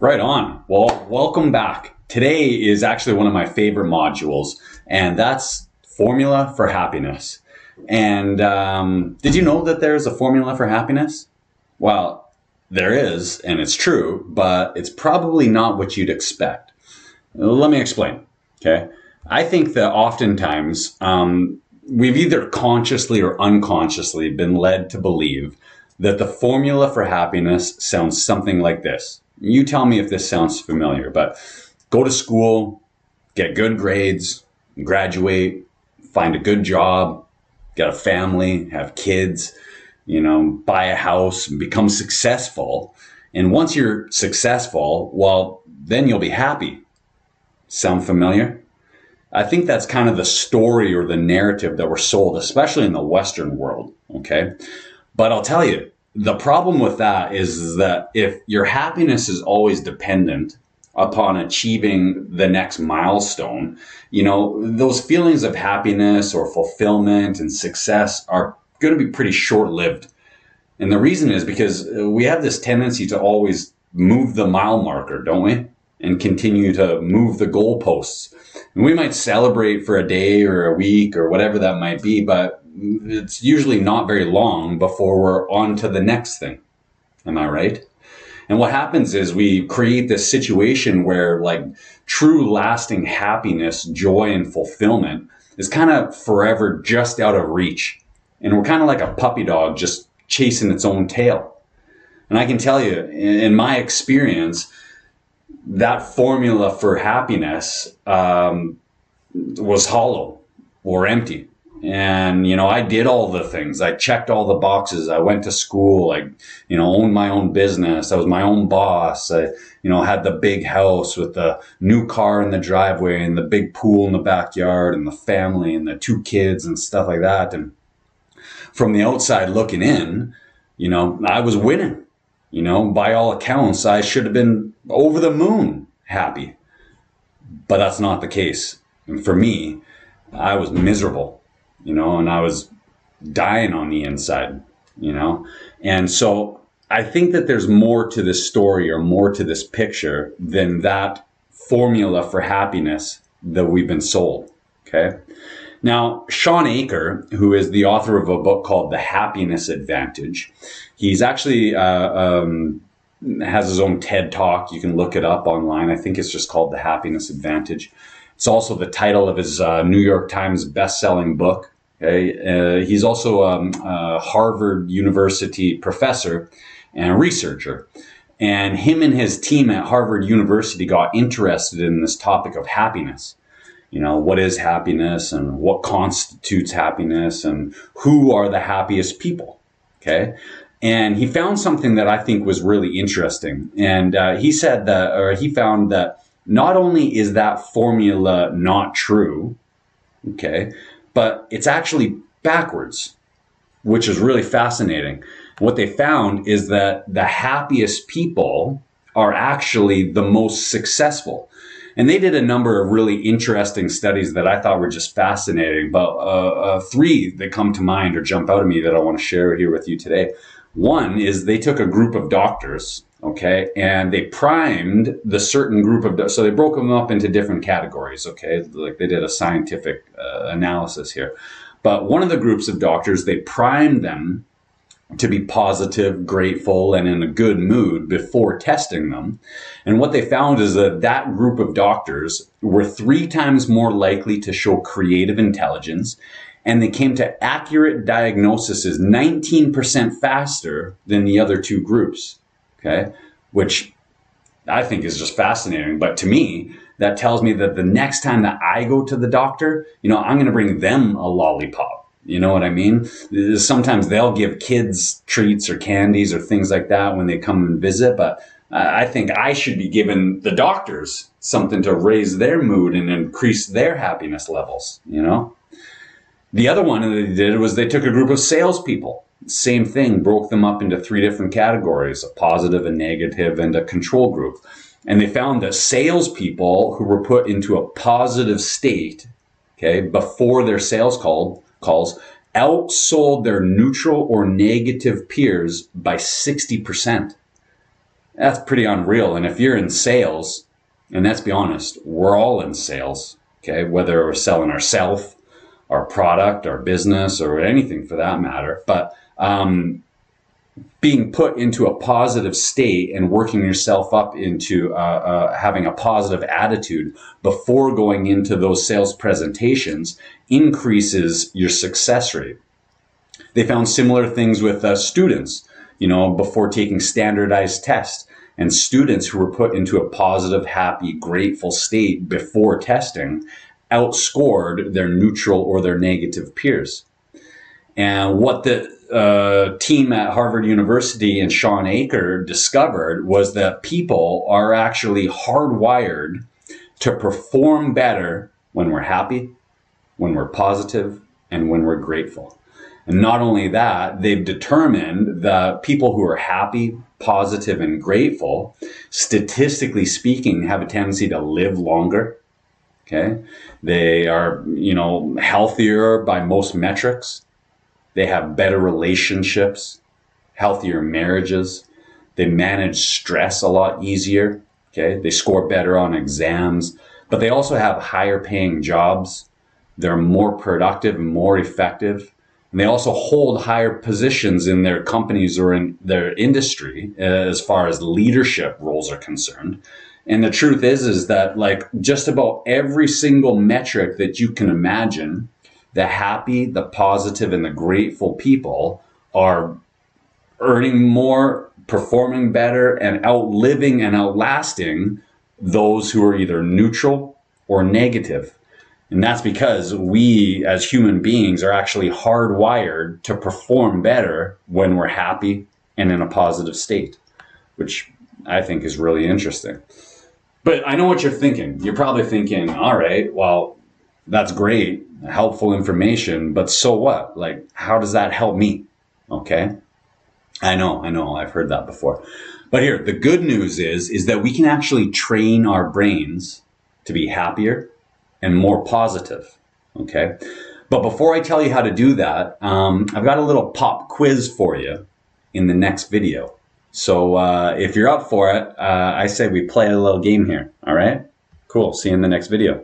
Right on. Well, welcome back. Today is actually one of my favorite modules, and that's Formula for Happiness. And did you know that there's a formula for happiness? Well, there is, and it's true, but it's probably not what you'd expect. Let me explain. Okay. I think that oftentimes we've either consciously or unconsciously been led to believe that the formula for happiness sounds something like this. You tell me if this sounds familiar, but go to school, get good grades, graduate, find a good job, get a family, have kids, buy a house, and become successful. And once you're successful, well, then you'll be happy. Sound familiar? I think that's kind of the story or the narrative that we're sold, especially in the Western world, okay? But I'll tell you, the problem with that is that if your happiness is always dependent upon achieving the next milestone, those feelings of happiness or fulfillment and success are going to be pretty short-lived. And the reason is because we have this tendency to always move the mile marker, don't we? And continue to move the goalposts. And we might celebrate for a day or a week or whatever that might be, but it's usually not very long before we're on to the next thing. Am I right? And what happens is we create this situation where true lasting happiness, joy, and fulfillment is kind of forever just out of reach. And we're kind of like a puppy dog just chasing its own tail. And I can tell you, in my experience, that formula for happiness was hollow or empty. And, I did all the things. I checked all the boxes. I went to school. I, owned my own business. I was my own boss. I, had the big house with the new car in the driveway and the big pool in the backyard and the family and the 2 kids and stuff like that. And from the outside looking in, I was winning. By all accounts, I should have been over the moon happy. But that's not the case. And for me, I was miserable. And I was dying on the inside, And so I think that there's more to this story or more to this picture than that formula for happiness that we've been sold, okay? Now, Shawn Achor, who is the author of a book called The Happiness Advantage, he's actually has his own TED Talk. You can look it up online. I think it's just called The Happiness Advantage. It's also the title of his New York Times best-selling book. Okay? He's also a Harvard University professor and researcher. And him and his team at Harvard University got interested in this topic of happiness. What is happiness and what constitutes happiness and who are the happiest people? Okay? And he found something that I think was really interesting. And he found that not only is that formula not true, okay, but it's actually backwards, which is really fascinating. What they found is that the happiest people are actually the most successful. And they did a number of really interesting studies that I thought were just fascinating, but 3 that come to mind or jump out at me that I want to share here with you today. One is they took a group of doctors, okay, and they primed the certain group of, so they broke them up into different categories, okay, like they did a scientific analysis here. But one of the groups of doctors, they primed them to be positive, grateful, and in a good mood before testing them. And what they found is that that group of doctors were 3 times more likely to show creative intelligence, and they came to accurate diagnoses 19% faster than the other 2 groups, okay? Which I think is just fascinating. But to me, that tells me that the next time that I go to the doctor, I'm going to bring them a lollipop. You know what I mean? Sometimes they'll give kids treats or candies or things like that when they come and visit, but I think I should be giving the doctors something to raise their mood and increase their happiness levels, The other one that they did was they took a group of salespeople. Same thing, broke them up into 3 different categories, a positive, a negative, and a control group. And they found that salespeople who were put into a positive state, okay, before their sales calls outsold their neutral or negative peers by 60%. That's pretty unreal. And if you're in sales, and let's be honest, we're all in sales, okay? Whether we're selling ourselves, our product, our business, or anything for that matter. But being put into a positive state and working yourself up into having a positive attitude before going into those sales presentations increases your success rate. They found similar things with students, before taking standardized tests, and students who were put into a positive, happy, grateful state before testing outscored their neutral or their negative peers. And what the team at Harvard University and Sean Aker discovered was that people are actually hardwired to perform better when we're happy, when we're positive, and when we're grateful. And not only that, they've determined that people who are happy, positive, and grateful, statistically speaking, have a tendency to live longer. Okay? They are, healthier by most metrics. They have better relationships, healthier marriages. They manage stress a lot easier. Okay? They score better on exams, but they also have higher paying jobs. They're more productive and more effective. And they also hold higher positions in their companies or in their industry as far as leadership roles are concerned. And the truth is that like just about every single metric that you can imagine, the happy, the positive, and the grateful people are earning more, performing better, and outliving and outlasting those who are either neutral or negative. And that's because we as human beings are actually hardwired to perform better when we're happy and in a positive state, which I think is really interesting. But I know what you're thinking. You're probably thinking, all right, well, that's great, helpful information, but so what? Like, how does that help me? Okay. I know, I've heard that before. But here, the good news is that we can actually train our brains to be happier and more positive, okay? But before I tell you how to do that, I've got a little pop quiz for you in the next video. So if you're up for it, I say we play a little game here, all right? Cool, see you in the next video.